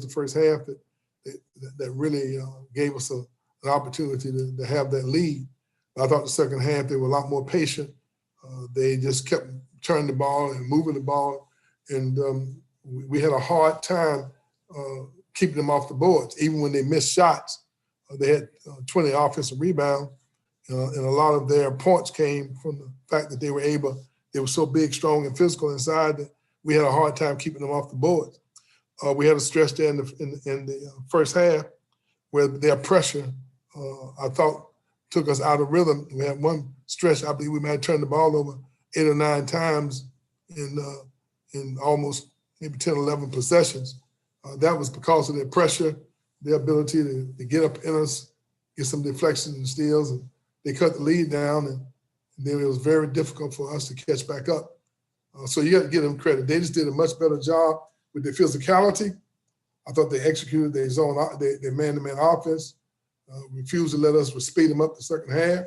the first half that really gave us an opportunity to have that lead. I thought the second half they were a lot more patient. They just kept turning the ball and moving the ball, and we had a hard time keeping them off the boards. Even when they missed shots, they had 20 offensive rebounds, and a lot of their points came from the fact that they were so big, strong, and physical inside that we had a hard time keeping them off the boards. We had a stretch there in the first half where their pressure, I thought, took us out of rhythm. We had one stretch, I believe we might have turned the ball over 8 or 9 times in almost maybe 10, 11 possessions. That was because of their pressure, their ability to get up in us, get some deflections and steals, and they cut the lead down, and then it was very difficult for us to catch back up. So you got to give them credit. They just did a much better job with their physicality. I thought they executed their zone, their man-to-man offense, refused to let us speed them up the second half.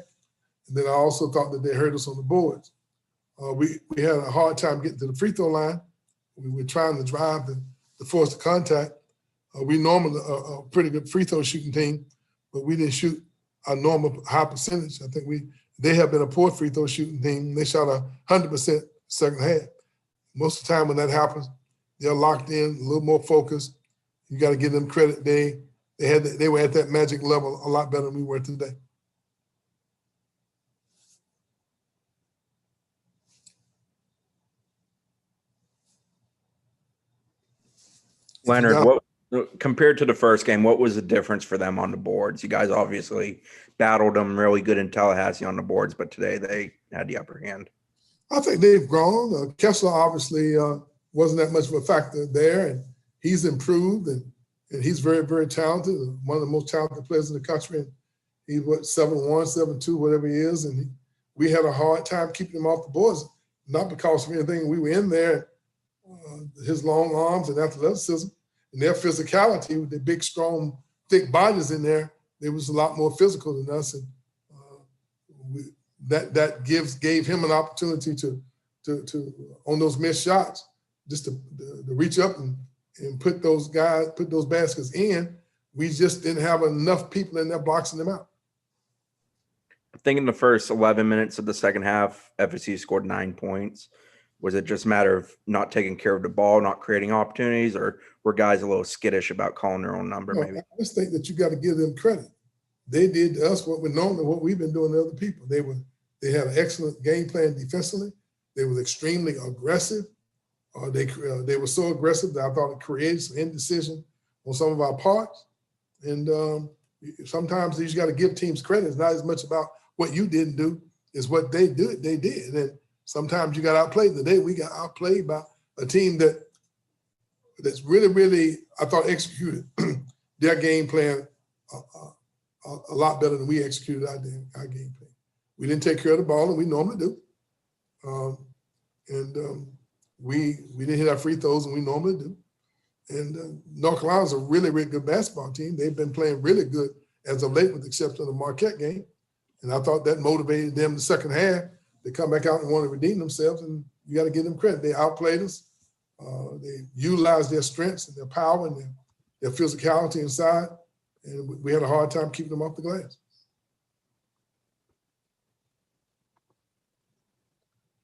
And then I also thought that they hurt us on the boards. We had a hard time getting to the free throw line. We were trying to drive to force the contact. We normally a pretty good free throw shooting team, but we didn't shoot our normal high percentage. I think they have been a poor free throw shooting team. They shot 100% second half. Most of the time when that happens, they're locked in, a little more focused. You got to give them credit. They were at that magic level a lot better than we were today. Leonard, compared to the first game, what was the difference for them on the boards? You guys obviously battled them really good in Tallahassee on the boards, but today they had the upper hand. I think they've grown. Kessler obviously wasn't that much of a factor there, and he's improved, and he's very, very talented, one of the most talented players in the country. And he's 7'1", 7'2", whatever he is, and we had a hard time keeping him off the boards, not because of anything. We were in there, his long arms and athleticism, and their physicality with their big, strong, thick bodies in there. They was a lot more physical than us, and that gave him an opportunity to on those missed shots, just to reach up and put those baskets in. We just didn't have enough people in there boxing them out. I think in the first 11 minutes of the second half, FSU scored 9 points. Was it just a matter of not taking care of the ball, not creating opportunities, or were guys a little skittish about calling their own number? Maybe. I just think that you got to give them credit. They did to us what we've been doing to other people. They had an excellent game plan defensively. They were extremely aggressive. They were so aggressive that I thought it created some indecision on some of our parts. And sometimes you got to give teams credit. It's not as much about what you didn't do as what they did. And sometimes you got outplayed. Today we got outplayed by a team that's really, really, I thought, executed their game plan a lot better than we executed our game plan. We didn't take care of the ball, and we normally do. We didn't hit our free throws, and we normally do. And North Carolina's a really, really good basketball team. They've been playing really good as of late, with the exception of the Marquette game. And I thought that motivated them the second half to come back out and want to redeem themselves. And you got to give them credit. They outplayed us. They utilized their strengths and their power and their physicality inside. And we had a hard time keeping them off the glass.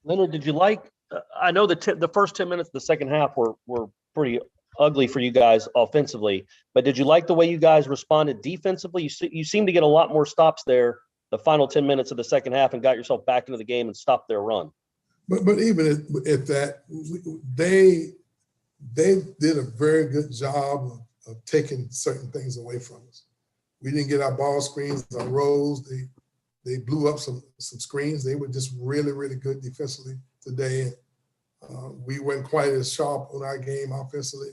Leonard, did you like? I know the first 10 minutes of the second half were pretty ugly for you guys offensively, but did you like the way you guys responded defensively? You seem to get a lot more stops there the final 10 minutes of the second half and got yourself back into the game and stopped their run. But even at that, they did a very good job of taking certain things away from us. We didn't get our ball screens, our rolls. They blew up some screens. They were just really, really good defensively today. We weren't quite as sharp on our game offensively.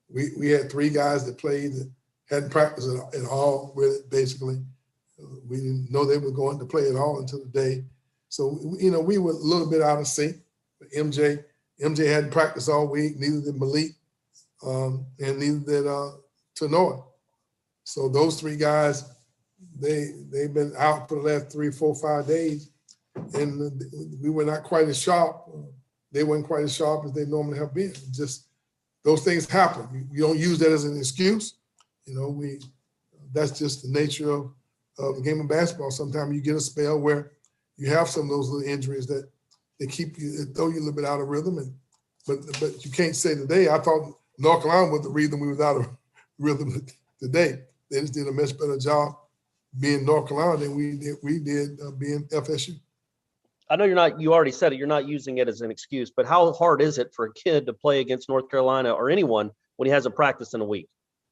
We had 3 guys that played that hadn't practiced at all with it, basically. We didn't know they were going to play at all until the day. So, we were a little bit out of sync. MJ hadn't practiced all week, neither did Malik, and neither did Tenor. So those 3 guys, they've been out for the last 3, 4, 5 days, and we were not quite as sharp. They weren't quite as sharp as they normally have been. Just those things happen. You don't use that as an excuse. You know, that's just the nature of the game of basketball. Sometimes you get a spell where you have some of those little injuries that they keep you, they throw you a little bit out of rhythm. But you can't say today, I thought North Carolina was the reason we was out of rhythm today. They just did a much better job being North Carolina than we did being FSU. I know you already said it, you're not using it as an excuse, but how hard is it for a kid to play against North Carolina or anyone when he has a practice in a week?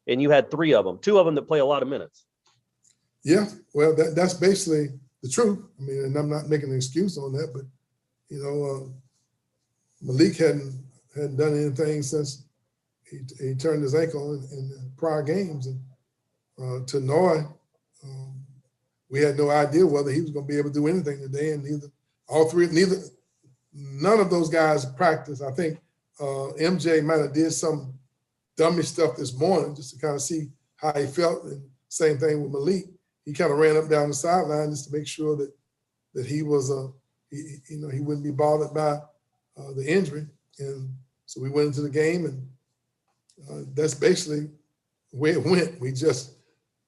And you had 3 of them, 2 of them that play a lot of minutes. Yeah, well, that's basically the truth. I mean, and I'm not making an excuse on that, but, you know, Malik hadn't done anything since he turned his ankle in the prior games. And to Noy, we had no idea whether he was going to be able to do anything today, and none of those guys practiced. I think MJ might have did some dummy stuff this morning just to kind of see how he felt. And same thing with Malik. He kind of ran up down the sideline just to make sure that he was, he wouldn't be bothered by the injury. And so we went into the game, and that's basically where it went. We just,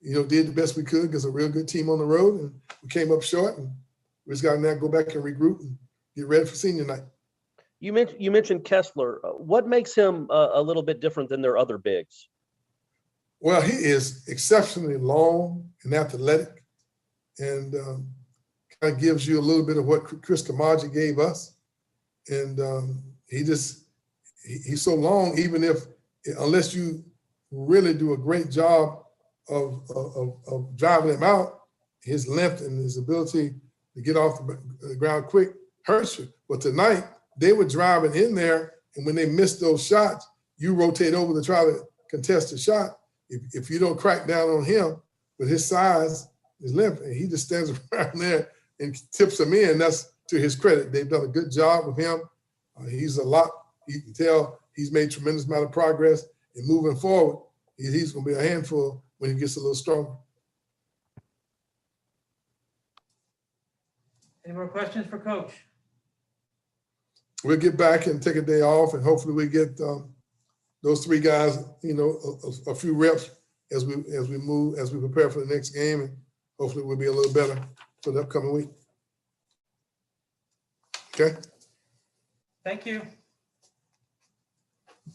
did the best we could against a real good team on the road, and we came up short, and we just got to now go back and regroup and get ready for senior night. You mentioned Kessler. What makes him a little bit different than their other bigs? Well, he is exceptionally long and athletic, and kind of gives you a little bit of what Chris Kamaji gave us. And he's so long, unless you really do a great job of driving him out, his length and his ability to get off the ground quick hurts you. But tonight, they were driving in there, and when they missed those shots, you rotate over to try to contest the shot. If you don't crack down on him with his size, his length, and he just stands around there and tips them in, that's to his credit. They've done a good job with him. He's you can tell he's made a tremendous amount of progress, and moving forward, he's going to be a handful when he gets a little stronger. Any more questions for Coach? We'll get back and take a day off, and hopefully we get those 3 guys, a few reps as we prepare for the next game, and hopefully we'll be a little better for the upcoming week. Okay. Thank you.